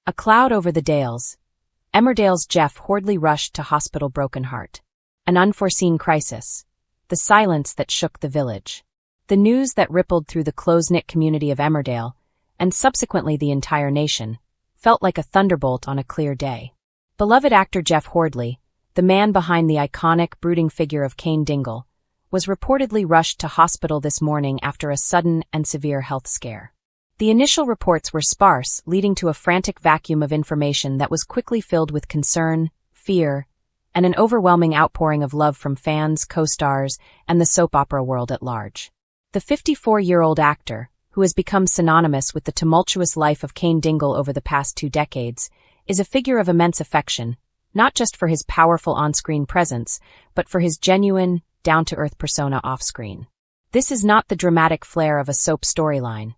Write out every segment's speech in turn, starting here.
A cloud over the Dales. Emmerdale's Jeff Hordley rushed to hospital broken heart. An unforeseen crisis. The silence that shook the village. The news that rippled through the close-knit community of Emmerdale, and subsequently the entire nation, felt like a thunderbolt on a clear day. Beloved actor Jeff Hordley, the man behind the iconic, brooding figure of Cain Dingle, was reportedly rushed to hospital this morning after a sudden and severe health scare. The initial reports were sparse, leading to a frantic vacuum of information that was quickly filled with concern, fear, and an overwhelming outpouring of love from fans, co-stars, and the soap opera world at large. The 54-year-old actor, who has become synonymous with the tumultuous life of Cain Dingle over the past 2 decades, is a figure of immense affection, not just for his powerful on-screen presence, but for his genuine, down-to-earth persona off-screen. This is not the dramatic flair of a soap storyline.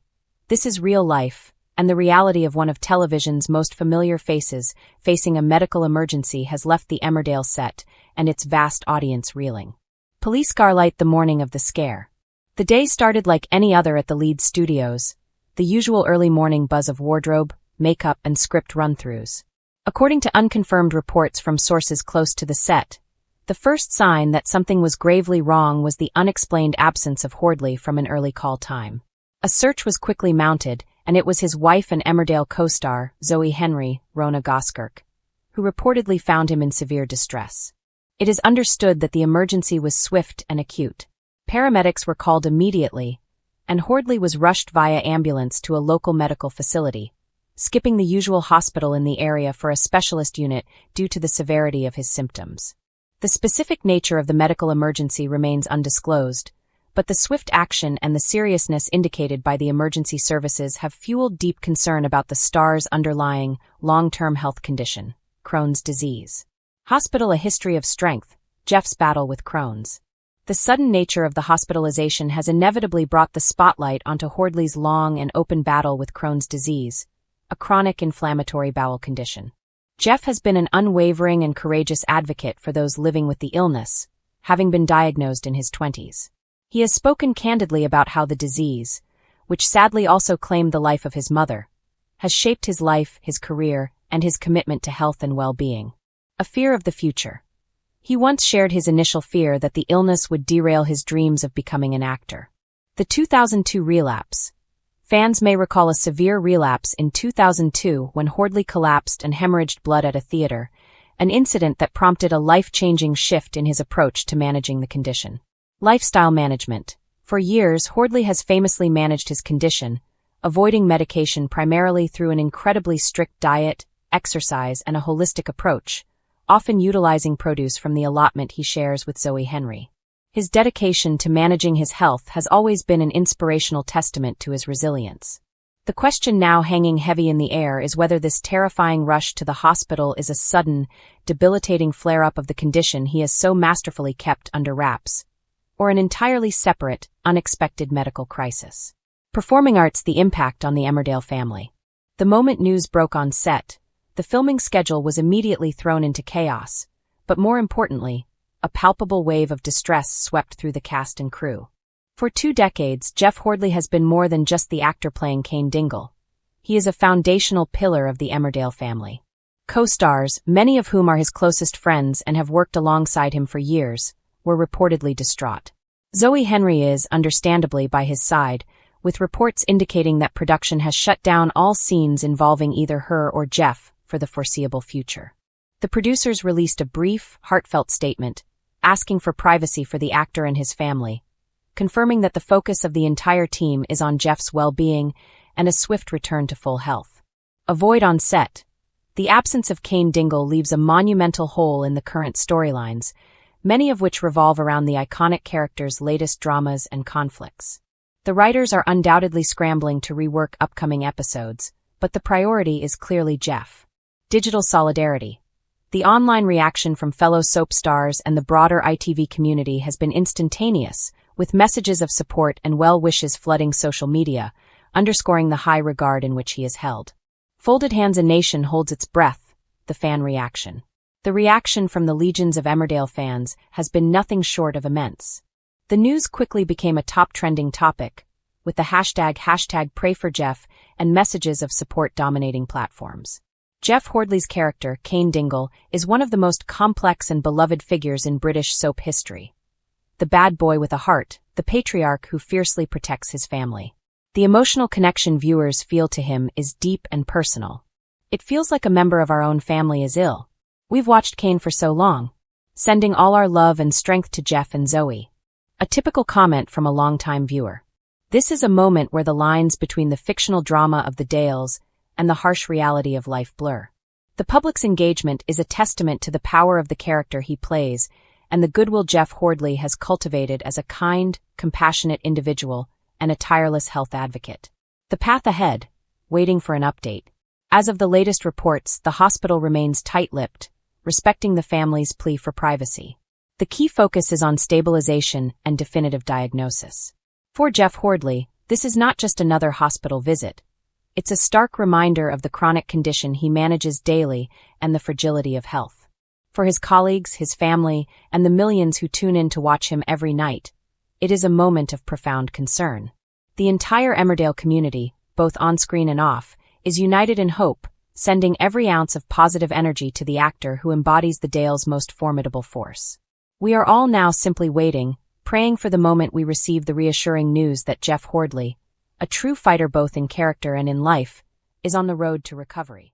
This is real life, and the reality of one of television's most familiar faces facing a medical emergency has left the Emmerdale set and its vast audience reeling. Police garlight the morning of the scare. The day started like any other at the lead studios, the usual early morning buzz of wardrobe, makeup, and script run-throughs. According to unconfirmed reports from sources close to the set, the first sign that something was gravely wrong was the unexplained absence of Hordley from an early call time. A search was quickly mounted, and it was his wife and Emmerdale co-star, Zoe Henry, Rona Goskirk, who reportedly found him in severe distress. It is understood that the emergency was swift and acute. Paramedics were called immediately, and Hordley was rushed via ambulance to a local medical facility, skipping the usual hospital in the area for a specialist unit due to the severity of his symptoms. The specific nature of the medical emergency remains undisclosed, but the swift action and the seriousness indicated by the emergency services have fueled deep concern about the star's underlying, long-term health condition, Crohn's disease. Hospital: A history of strength, Jeff's battle with Crohn's. The sudden nature of the hospitalization has inevitably brought the spotlight onto Hordley's long and open battle with Crohn's disease, a chronic inflammatory bowel condition. Jeff has been an unwavering and courageous advocate for those living with the illness, having been diagnosed in his 20s. He has spoken candidly about how the disease, which sadly also claimed the life of his mother, has shaped his life, his career, and his commitment to health and well-being. A fear of the future. He once shared his initial fear that the illness would derail his dreams of becoming an actor. The 2002 relapse. Fans may recall a severe relapse in 2002 when Hordley collapsed and hemorrhaged blood at a theater, an incident that prompted a life-changing shift in his approach to managing the condition. Lifestyle management. For years, Hordley has famously managed his condition, avoiding medication primarily through an incredibly strict diet, exercise, and a holistic approach, often utilizing produce from the allotment he shares with Zoe Henry. His dedication to managing his health has always been an inspirational testament to his resilience. The question now hanging heavy in the air is whether this terrifying rush to the hospital is a sudden, debilitating flare-up of the condition he has so masterfully kept under wraps, or an entirely separate, unexpected medical crisis. Performing arts: The impact on the Emmerdale family. The moment news broke on set, the filming schedule was immediately thrown into chaos, but more importantly, a palpable wave of distress swept through the cast and crew. For 2 decades, Jeff Hordley has been more than just the actor playing Cain Dingle. He is a foundational pillar of the Emmerdale family. Co-stars, many of whom are his closest friends and have worked alongside him for years, were reportedly distraught. Zoe Henry is, understandably, by his side, with reports indicating that production has shut down all scenes involving either her or Jeff for the foreseeable future. The producers released a brief, heartfelt statement, asking for privacy for the actor and his family, confirming that the focus of the entire team is on Jeff's well-being and a swift return to full health. A void on set. The absence of Cain Dingle leaves a monumental hole in the current storylines, many of which revolve around the iconic character's latest dramas and conflicts. The writers are undoubtedly scrambling to rework upcoming episodes, but the priority is clearly Jeff. Digital solidarity. The online reaction from fellow soap stars and the broader ITV community has been instantaneous, with messages of support and well wishes flooding social media, underscoring the high regard in which he is held. Folded hands: A nation holds its breath, the fan reaction. The reaction from the legions of Emmerdale fans has been nothing short of immense. The news quickly became a top trending topic, with the hashtag #PrayForJeff and messages of support dominating platforms. Jeff Hordley's character, Cain Dingle, is one of the most complex and beloved figures in British soap history. The bad boy with a heart, the patriarch who fiercely protects his family. The emotional connection viewers feel to him is deep and personal. It feels like a member of our own family is ill. We've watched Cain for so long, sending all our love and strength to Jeff and Zoe. A typical comment from a longtime viewer. This is a moment where the lines between the fictional drama of the Dales and the harsh reality of life blur. The public's engagement is a testament to the power of the character he plays and the goodwill Jeff Hordley has cultivated as a kind, compassionate individual and a tireless health advocate. The path ahead, waiting for an update. As of the latest reports, the hospital remains tight-lipped, respecting the family's plea for privacy. The key focus is on stabilization and definitive diagnosis. For Jeff Hordley, this is not just another hospital visit. It's a stark reminder of the chronic condition he manages daily and the fragility of health. For his colleagues, his family, and the millions who tune in to watch him every night, it is a moment of profound concern. The entire Emmerdale community, both on-screen and off, is united in hope, sending every ounce of positive energy to the actor who embodies the Dales' most formidable force. We are all now simply waiting, praying for the moment we receive the reassuring news that Jeff Hordley, a true fighter both in character and in life, is on the road to recovery.